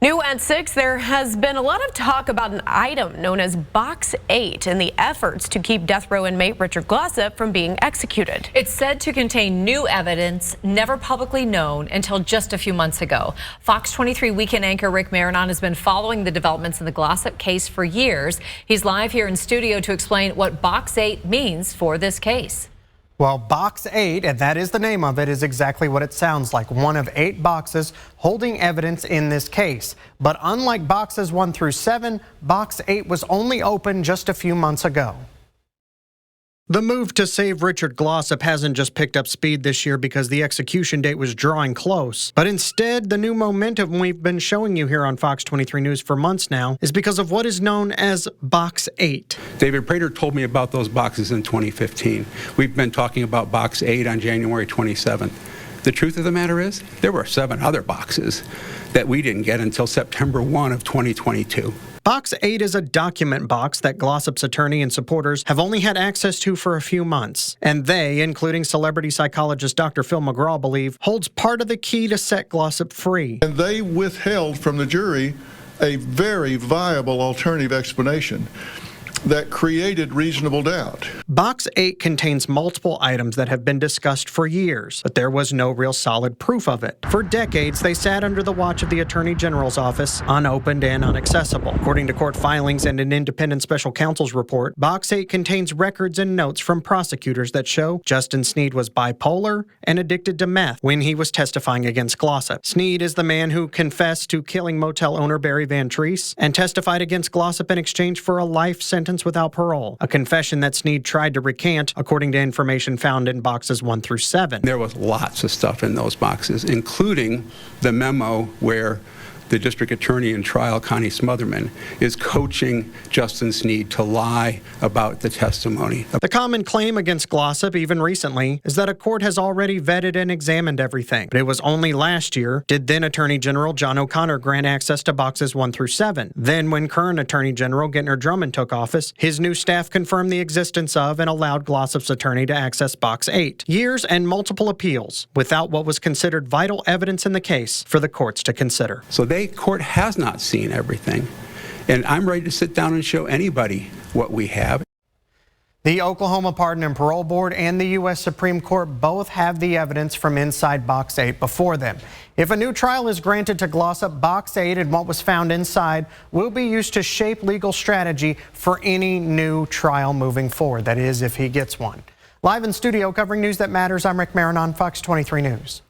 New at 6, there has been a lot of talk about an item known as Box 8 and the efforts to keep death row inmate Richard Glossip from being executed. It's said to contain new evidence never publicly known until just a few months ago. Fox 23 weekend anchor Rick Marinon has been following the developments in the Glossip case for years. He's live here in studio to explain what Box 8 means for this case. Well, Box 8, and that is the name of it, is exactly what it sounds like. One of 8 boxes holding evidence in this case. But unlike boxes 1 through 7, Box 8 was only opened just a few months ago. The move to save Richard Glossip hasn't just picked up speed this year because the execution date was drawing close, but instead the new momentum we've been showing you here on Fox 23 News for months now is because of what is known as Box 8. David Prater told me about those boxes in 2015. We've been talking about Box 8 on January 27th. The truth of the matter is, there were 7 other boxes that we didn't get until September 1 of 2022. Box 8 is a document box that Glossip's attorney and supporters have only had access to for a few months. And they, including celebrity psychologist Dr. Phil McGraw, believe holds part of the key to set Glossip free. And they withheld from the jury a very viable alternative explanation that created reasonable doubt. Box 8 contains multiple items that have been discussed for years, but there was no real solid proof of it. For decades, they sat under the watch of the Attorney General's office, unopened and inaccessible. According to court filings and an independent special counsel's report, Box 8 contains records and notes from prosecutors that show Justin Sneed was bipolar and addicted to meth when he was testifying against Glossip. Sneed is the man who confessed to killing motel owner Barry Van Treese and testified against Glossip in exchange for a life sentence without parole, a confession that Sneed tried to recant, according to information found in boxes 1 through 7. There was lots of stuff in those boxes, including the memo where the district attorney in trial, Connie Smotherman, is coaching Justin Sneed to lie about the testimony. The common claim against Glossip, even recently, is that a court has already vetted and examined everything. But it was only last year did then Attorney General John O'Connor grant access to boxes 1 through 7. Then, when current Attorney General Gentner Drummond took office, his new staff confirmed the existence of and allowed Glossip's attorney to access Box 8. Years and multiple appeals without what was considered vital evidence in the case for the courts to consider. So court has not seen everything, and I'm ready to sit down and show anybody what we have. The Oklahoma Pardon and Parole Board and the U.S. Supreme Court both have the evidence from inside Box 8 before them. If a new trial is granted to Glossip, Box 8 and what was found inside will be used to shape legal strategy for any new trial moving forward. That is, if he gets one. Live in studio covering news that matters, I'm Rick Marinon, Fox 23 News.